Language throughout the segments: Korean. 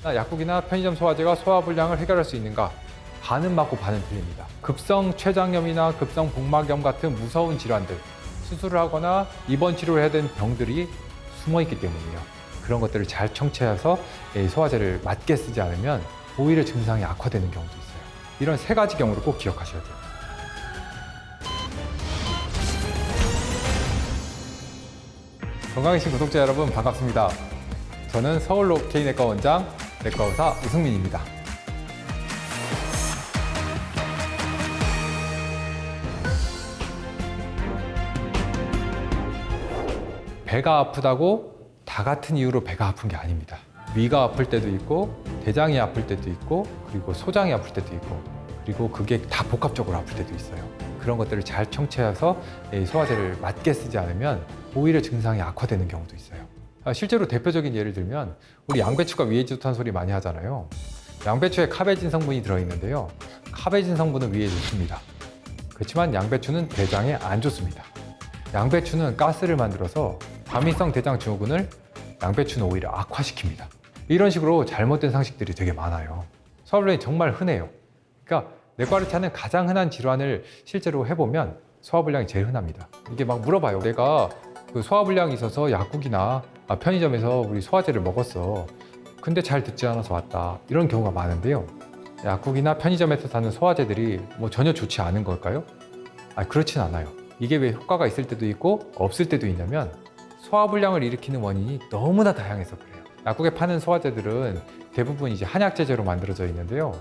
약국이나 편의점 소화제가 소화불량을 해결할 수 있는가? 반은 맞고 반은 틀립니다. 급성 췌장염이나 급성 복막염 같은 무서운 질환들, 수술을 하거나 입원 치료를 해야 되는 병들이 숨어 있기 때문이에요. 그런 것들을 잘 청취해서 소화제를 맞게 쓰지 않으면 오히려 증상이 악화되는 경우도 있어요. 이런 세 가지 경우를 꼭 기억하셔야 돼요. 건강의식 구독자 여러분 반갑습니다. 저는 서울 오케이내과 원장 내과의사 우승민입니다. 배가 아프다고 다 같은 이유로 배가 아픈 게 아닙니다. 위가 아플 때도 있고 대장이 아플 때도 있고 그리고 소장이 아플 때도 있고 그리고 그게 다 복합적으로 아플 때도 있어요. 그런 것들을 잘 청취해서 소화제를 맞게 쓰지 않으면 오히려 증상이 악화되는 경우도 있어요. 실제로 대표적인 예를 들면 우리 양배추가 위에 좋다는 소리 많이 하잖아요. 양배추에 카베진 성분이 들어있는데요. 카베진 성분은 위에 좋습니다. 그렇지만 양배추는 대장에 안 좋습니다. 양배추는 가스를 만들어서 과민성 대장 증후군을 양배추는 오히려 악화시킵니다. 이런 식으로 잘못된 상식들이 되게 많아요. 소화불량이 정말 흔해요. 그러니까 내과를 찾는 가장 흔한 질환을 실제로 해보면 소화불량이 제일 흔합니다. 이게 막 물어봐요. 내가 그 소화불량이 있어서 약국이나 편의점에서 우리 소화제를 먹었어. 근데 잘 듣지 않아서 왔다. 이런 경우가 많은데요. 약국이나 편의점에서 사는 소화제들이 전혀 좋지 않은 걸까요? 그렇진 않아요. 이게 왜 효과가 있을 때도 있고 없을 때도 있냐면 소화불량을 일으키는 원인이 너무나 다양해서 그래요. 약국에 파는 소화제들은 대부분 이제 한약재재로 만들어져 있는데요.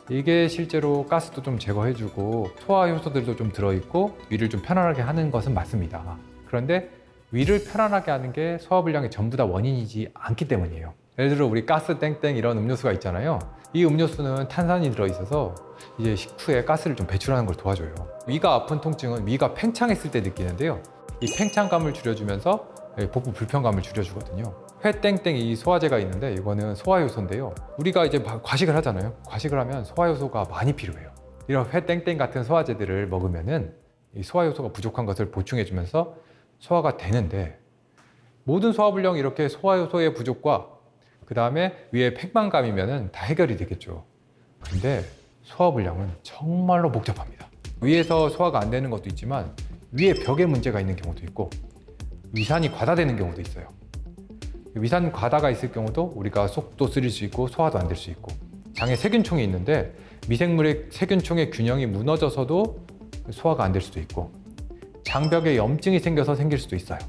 이게 실제로 가스도 좀 제거해주고 소화 효소들도 좀 들어있고 위를 좀 편안하게 하는 것은 맞습니다. 그런데 위를 편안하게 하는 게 소화불량의 전부 다 원인이지 않기 때문이에요. 예를 들어 우리 가스 땡땡 이런 음료수가 있잖아요. 이 음료수는 탄산이 들어있어서 이제 식후에 가스를 좀 배출하는 걸 도와줘요. 위가 아픈 통증은 위가 팽창했을 때 느끼는데요. 이 팽창감을 줄여주면서 복부 불편감을 줄여주거든요. 회땡땡 이 소화제가 있는데 이거는 소화효소인데요. 우리가 이제 과식을 하잖아요. 과식을 하면 소화효소가 많이 필요해요. 이런 회땡땡 같은 소화제들을 먹으면은 이 소화효소가 부족한 것을 보충해주면서 소화가 되는데 모든 소화불량이 이렇게 소화효소의 부족과 그 다음에 위에 팽만감이면은 다 해결이 되겠죠. 근데 소화불량은 정말로 복잡합니다. 위에서 소화가 안 되는 것도 있지만 위에 벽에 문제가 있는 경우도 있고 위산이 과다되는 경우도 있어요. 위산 과다가 있을 경우도 우리가 속도 쓰릴 수 있고 소화도 안 될 수 있고 장에 세균총이 있는데 미생물의 세균총의 균형이 무너져서도 소화가 안 될 수도 있고 장벽에 염증이 생겨서 생길 수도 있어요.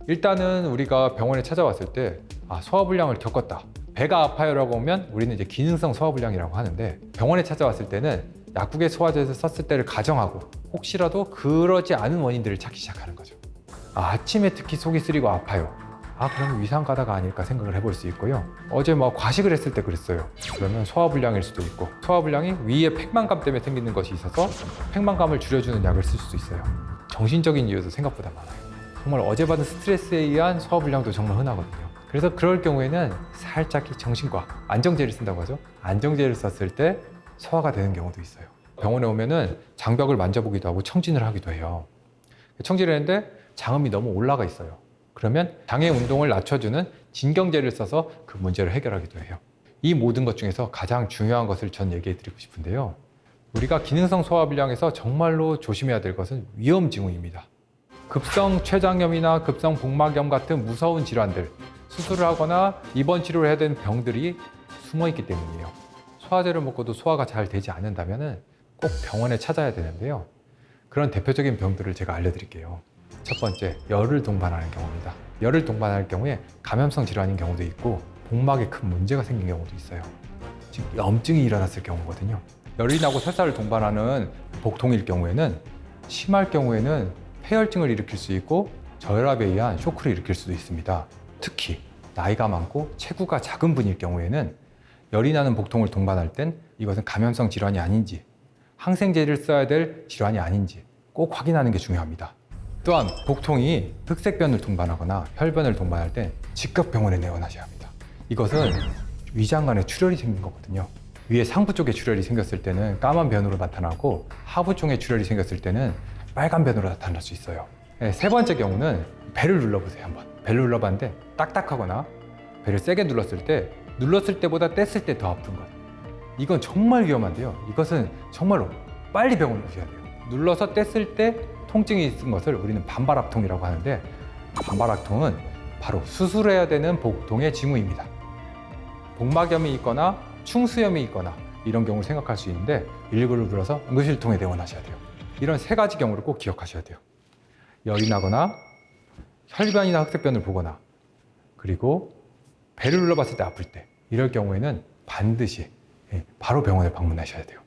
일단은 우리가 병원에 찾아왔을 때 소화불량을 겪었다. 배가 아파요라고 하면 우리는 이제 기능성 소화불량이라고 하는데 병원에 찾아왔을 때는 약국의 소화제에서 썼을 때를 가정하고 혹시라도 그러지 않은 원인들을 찾기 시작하는 거죠. 아침에 특히 속이 쓰리고 아파요. 그러면 위산과다가 아닐까 생각을 해볼 수 있고요. 어제 과식을 했을 때 그랬어요. 그러면 소화불량일 수도 있고 소화불량이 위에 팽만감 때문에 생기는 것이 있어서 팽만감을 줄여주는 약을 쓸 수도 있어요. 정신적인 이유도 생각보다 많아요. 정말 어제 받은 스트레스에 의한 소화불량도 정말 흔하거든요. 그래서 그럴 경우에는 살짝 정신과 안정제를 쓴다고 하죠. 안정제를 썼을 때 소화가 되는 경우도 있어요. 병원에 오면은 장벽을 만져보기도 하고 청진을 하기도 해요. 청진을 했는데 장음이 너무 올라가 있어요. 그러면 장의 운동을 낮춰주는 진경제를 써서 그 문제를 해결하기도 해요. 이 모든 것 중에서 가장 중요한 것을 전 얘기해 드리고 싶은데요. 우리가 기능성 소화불량에서 정말로 조심해야 될 것은 위험증후입니다. 급성 췌장염이나 급성 복막염 같은 무서운 질환들, 수술을 하거나 입원 치료를 해야 되는 병들이 숨어 있기 때문이에요. 소화제를 먹고도 소화가 잘 되지 않는다면 꼭 병원에 찾아야 되는데요. 그런 대표적인 병들을 제가 알려드릴게요. 첫 번째, 열을 동반하는 경우입니다. 열을 동반할 경우에 감염성 질환인 경우도 있고 복막에 큰 문제가 생긴 경우도 있어요. 즉 염증이 일어났을 경우거든요. 열이 나고 설사를 동반하는 복통일 경우에는 심할 경우에는 폐혈증을 일으킬 수 있고 저혈압에 의한 쇼크를 일으킬 수도 있습니다. 특히 나이가 많고 체구가 작은 분일 경우에는 열이 나는 복통을 동반할 땐 이것은 감염성 질환이 아닌지 항생제를 써야 될 질환이 아닌지 꼭 확인하는 게 중요합니다. 또한 복통이 흑색변을 동반하거나 혈변을 동반할 때 즉각 병원에 내원하셔야 합니다. 이것은 위장관에 출혈이 생긴 거거든요. 위에 상부 쪽에 출혈이 생겼을 때는 까만 변으로 나타나고 하부 쪽에 출혈이 생겼을 때는 빨간 변으로 나타날 수 있어요. 세 번째 경우는 배를 눌러보세요. 한번 배를 눌러봤는데 딱딱하거나 배를 세게 눌렀을 때 눌렀을 때보다 뗐을 때 더 아픈 것. 이건 정말 위험한데요. 이것은 정말로 빨리 병원에 오셔야 돼요. 눌러서 뗐을 때 통증이 있은 것을 우리는 반발압통이라고 하는데, 반발압통은 바로 수술해야 되는 복통의 징후입니다. 복막염이 있거나 충수염이 있거나 이런 경우를 생각할 수 있는데 119를 불러서 응급실통에 내원하셔야 돼요. 이런 세 가지 경우를 꼭 기억하셔야 돼요. 열이 나거나 혈변이나 흑색변을 보거나, 그리고 배를 눌러봤을 때 아플 때, 이럴 경우에는 반드시 바로 병원에 방문하셔야 돼요.